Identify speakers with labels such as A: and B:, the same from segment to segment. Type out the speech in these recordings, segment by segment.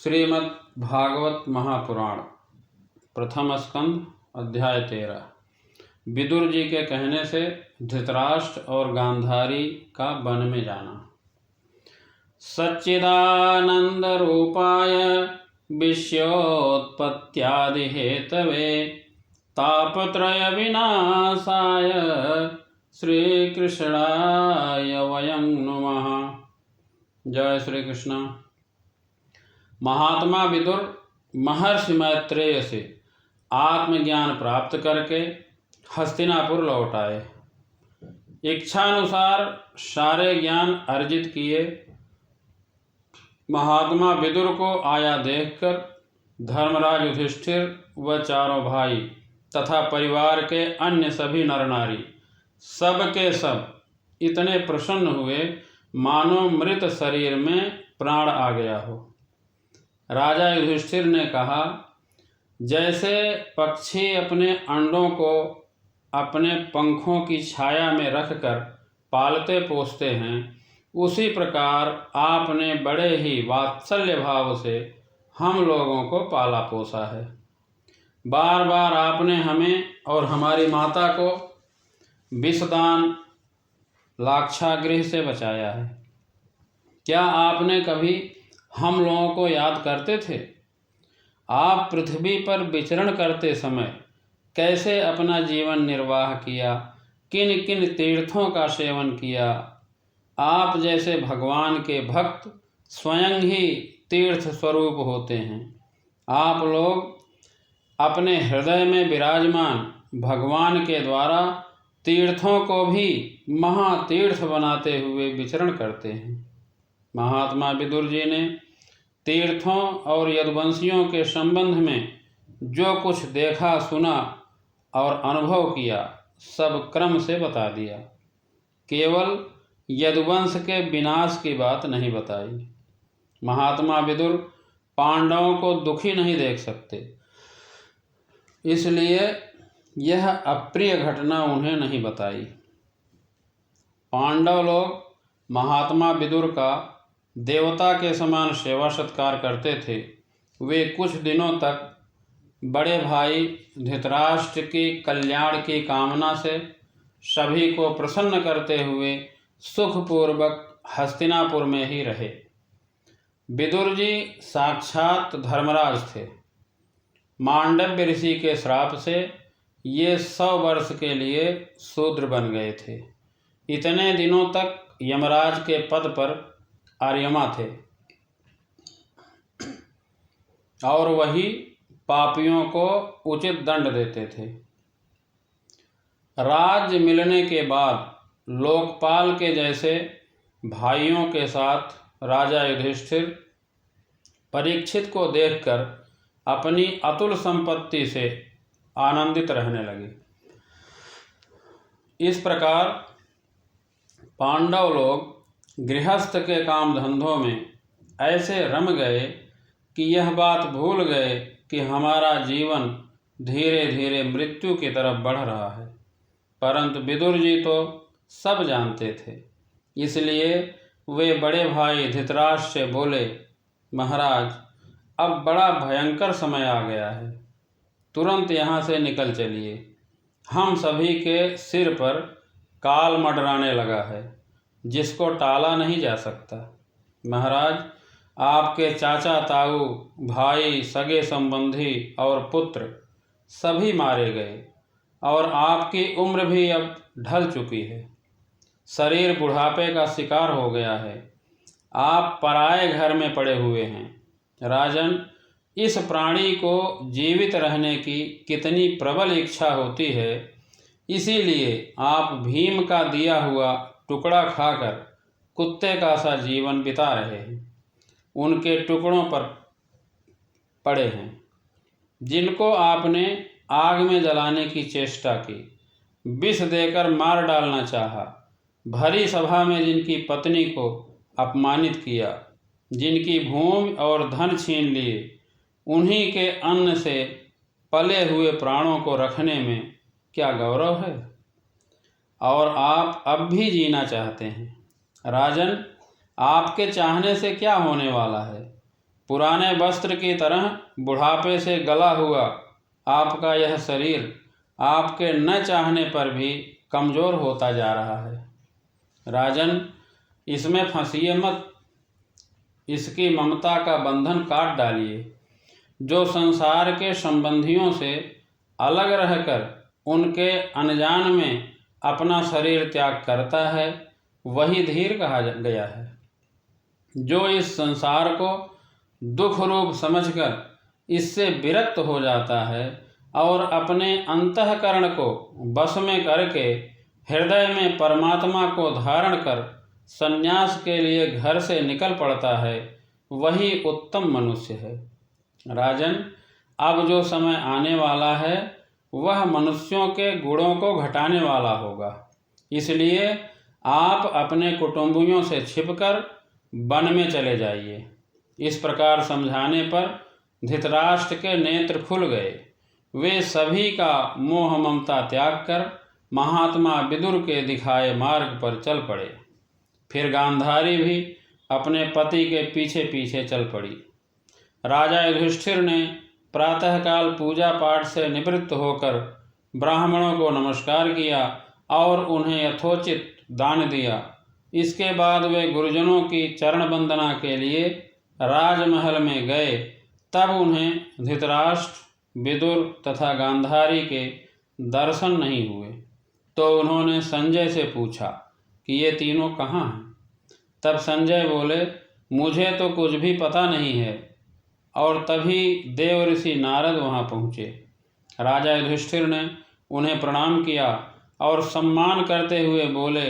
A: श्रीमद् भागवत महापुराण प्रथम स्कंद अध्याय 13। विदुर जी के कहने से धृतराष्ट्र और गांधारी का वन में जाना। सच्चिदानंद रूपाय विश्योत्पत्त्यादि हेतवे तापत्रय विनाशाय श्री कृष्णाय वयं नमः। जय श्री कृष्ण। महात्मा विदुर महर्षि मैत्रेय से आत्मज्ञान प्राप्त करके हस्तिनापुर लौट आए। इच्छानुसार सारे ज्ञान अर्जित किए। महात्मा विदुर को आया देखकर धर्मराज युधिष्ठिर व चारों भाई तथा परिवार के अन्य सभी नर नारी सब के सब इतने प्रसन्न हुए मानो मृत शरीर में प्राण आ गया हो। राजा युधिष्ठिर ने कहा, जैसे पक्षी अपने अंडों को अपने पंखों की छाया में रखकर पालते पोसते हैं, उसी प्रकार आपने बड़े ही वात्सल्य भाव से हम लोगों को पाला पोसा है। बार बार आपने हमें और हमारी माता को विषदान लाक्षागृह से बचाया है। क्या आपने कभी हम लोगों को याद करते थे? आप पृथ्वी पर विचरण करते समय कैसे अपना जीवन निर्वाह किया, किन किन तीर्थों का सेवन किया। आप जैसे भगवान के भक्त स्वयं ही तीर्थ स्वरूप होते हैं। आप लोग अपने हृदय में विराजमान भगवान के द्वारा तीर्थों को भी महातीर्थ बनाते हुए विचरण करते हैं। महात्मा विदुर जी ने तीर्थों और यदुवंशियों के संबंध में जो कुछ देखा, सुना और अनुभव किया, सब क्रम से बता दिया। केवल यदुवंश के विनाश की बात नहीं बताई। महात्मा विदुर पांडवों को दुखी नहीं देख सकते, इसलिए यह अप्रिय घटना उन्हें नहीं बताई। पांडव लोग महात्मा विदुर का देवता के समान सेवा सत्कार करते थे। वे कुछ दिनों तक बड़े भाई धृतराष्ट्र की कल्याण की कामना से सभी को प्रसन्न करते हुए सुखपूर्वक हस्तिनापुर में ही रहे। विदुर जी साक्षात धर्मराज थे। मांडव्य ऋषि के श्राप से ये 100 वर्ष के लिए शूद्र बन गए थे। इतने दिनों तक यमराज के पद पर आर्यमा थे और वही पापियों को उचित दंड देते थे। राज्य मिलने के बाद लोकपाल के जैसे भाइयों के साथ राजा युधिष्ठिर परीक्षित को देखकर अपनी अतुल संपत्ति से आनंदित रहने लगे। इस प्रकार पांडव लोग गृहस्थ के काम धंधों में ऐसे रम गए कि यह बात भूल गए कि हमारा जीवन धीरे धीरे मृत्यु की तरफ बढ़ रहा है। परंतु विदुर जी तो सब जानते थे, इसलिए वे बड़े भाई धृतराष्ट्र से बोले, महाराज, अब बड़ा भयंकर समय आ गया है, तुरंत यहाँ से निकल चलिए। हम सभी के सिर पर काल मंडराने लगा है, जिसको टाला नहीं जा सकता। महाराज, आपके चाचा ताऊ, भाई, सगे संबंधी और पुत्र सभी मारे गए और आपकी उम्र भी अब ढल चुकी है। शरीर बुढ़ापे का शिकार हो गया है। आप पराए घर में पड़े हुए हैं। राजन, इस प्राणी को जीवित रहने की कितनी प्रबल इच्छा होती है, इसीलिए आप भीम का दिया हुआ टुकड़ा खाकर कुत्ते का सा जीवन बिता रहे हैं। उनके टुकड़ों पर पड़े हैं, जिनको आपने आग में जलाने की चेष्टा की, विष देकर मार डालना चाहा, भरी सभा में जिनकी पत्नी को अपमानित किया, जिनकी भूमि और धन छीन लिए, उन्हीं के अन्न से पले हुए प्राणों को रखने में क्या गौरव है? और आप अब भी जीना चाहते हैं। राजन, आपके चाहने से क्या होने वाला है? पुराने वस्त्र की तरह बुढ़ापे से गला हुआ आपका यह शरीर आपके न चाहने पर भी कमज़ोर होता जा रहा है। राजन, इसमें फंसिए मत, इसकी ममता का बंधन काट डालिए। जो संसार के संबंधियों से अलग रहकर उनके अनजान में अपना शरीर त्याग करता है, वही धीर कहा गया है। जो इस संसार को दुख रूप समझकर इससे विरक्त हो जाता है और अपने अंतःकरण को वश में करके हृदय में परमात्मा को धारण कर संन्यास के लिए घर से निकल पड़ता है, वही उत्तम मनुष्य है। राजन, अब जो समय आने वाला है वह मनुष्यों के गुणों को घटाने वाला होगा। इसलिए आप अपने कुटुंबियों से छिपकर वन में चले जाइए। इस प्रकार समझाने पर धृतराष्ट्र के नेत्र खुल गए। वे सभी का मोह ममता त्याग कर महात्मा विदुर के दिखाए मार्ग पर चल पड़े। फिर गांधारी भी अपने पति के पीछे पीछे चल पड़ी। राजा युधिष्ठिर ने प्रातःकाल पूजा पाठ से निवृत्त होकर ब्राह्मणों को नमस्कार किया और उन्हें यथोचित दान दिया। इसके बाद वे गुरुजनों की चरण वंदना के लिए राजमहल में गए। तब उन्हें धृतराष्ट्र, विदुर तथा गांधारी के दर्शन नहीं हुए, तो उन्होंने संजय से पूछा कि ये तीनों कहाँ हैं। तब संजय बोले, मुझे तो कुछ भी पता नहीं है। और तभी देव ऋषि नारद वहाँ पहुँचे। राजा युधिष्ठिर ने उन्हें प्रणाम किया और सम्मान करते हुए बोले,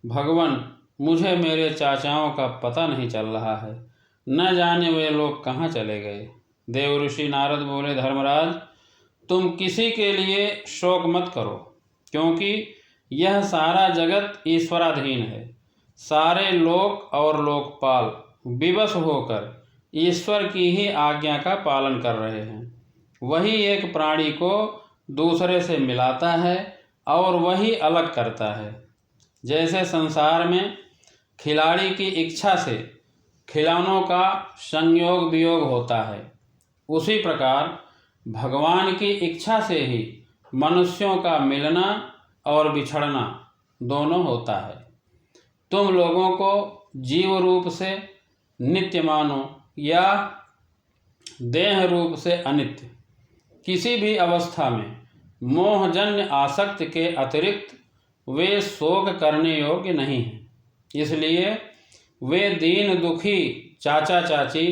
A: भगवान, मुझे मेरे चाचाओं का पता नहीं चल रहा है, न जाने वे लोग कहाँ चले गए। देव ऋषि नारद बोले, धर्मराज, तुम किसी के लिए शोक मत करो, क्योंकि यह सारा जगत ईश्वराधीन है। सारे लोक और लोकपाल विवश होकर ईश्वर की ही आज्ञा का पालन कर रहे हैं। वही एक प्राणी को दूसरे से मिलाता है और वही अलग करता है। जैसे संसार में खिलाड़ी की इच्छा से खिलौनों का संयोग वियोग होता है, उसी प्रकार भगवान की इच्छा से ही मनुष्यों का मिलना और बिछड़ना दोनों होता है। तुम लोगों को जीव रूप से नित्य मानो या देह रूप से अनित्य। किसी भी अवस्था में मोहजन्य आसक्ति के अतिरिक्त वे शोक करने योग्य नहीं हैं। इसलिए वे दीन दुखी चाचा चाची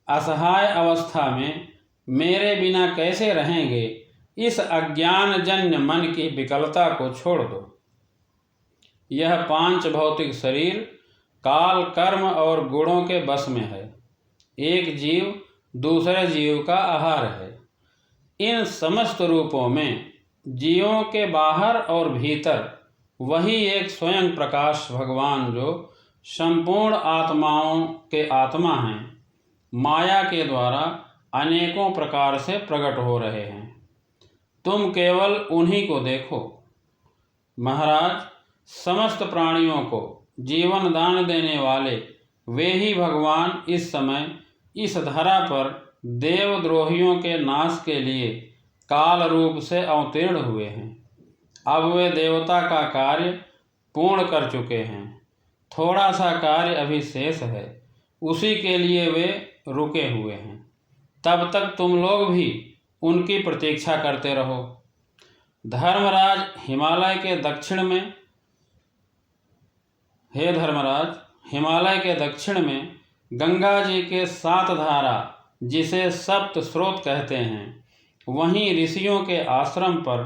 A: असहाय अवस्था में मेरे बिना कैसे रहेंगे, इस अज्ञानजन्य मन की विकलता को छोड़ दो। यह पांच भौतिक शरीर काल, कर्म और गुणों के बस में है। एक जीव दूसरे जीव का आहार है। इन समस्त रूपों में जीवों के बाहर और भीतर वही एक स्वयं प्रकाश भगवान, जो संपूर्ण आत्माओं के आत्मा हैं, माया के द्वारा अनेकों प्रकार से प्रकट हो रहे हैं। तुम केवल उन्हीं को देखो। महाराज, समस्त प्राणियों को जीवन दान देने वाले वे ही भगवान इस समय इस धरा पर देवद्रोहियों के नाश के लिए काल रूप से अवतीर्ण हुए हैं। अब वे देवता का कार्य पूर्ण कर चुके हैं। थोड़ा सा कार्य अभी शेष है, उसी के लिए वे रुके हुए हैं। तब तक तुम लोग भी उनकी प्रतीक्षा करते रहो। धर्मराज, हिमालय के दक्षिण में हे धर्मराज, हिमालय के दक्षिण में गंगा जी के 7 धारा, जिसे सप्त स्रोत कहते हैं, वहीं ऋषियों के आश्रम पर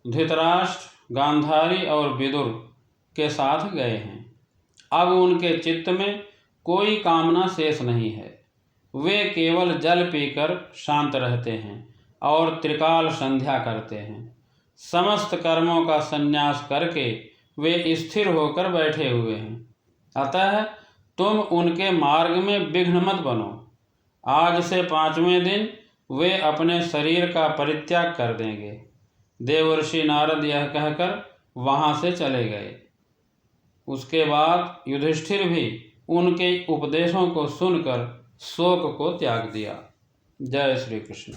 A: धृतराष्ट्र, गांधारी और विदुर के साथ गए हैं। अब उनके चित्त में कोई कामना शेष नहीं है। वे केवल जल पीकर शांत रहते हैं और त्रिकाल संध्या करते हैं। समस्त कर्मों का संन्यास करके वे स्थिर होकर बैठे हुए हैं। अतः तुम उनके मार्ग में विघ्न मत बनो। आज से 5वें दिन वे अपने शरीर का परित्याग कर देंगे। देवर्षि नारद यह कहकर वहाँ से चले गए। उसके बाद युधिष्ठिर भी उनके उपदेशों को सुनकर शोक को त्याग दिया। जय श्री कृष्ण।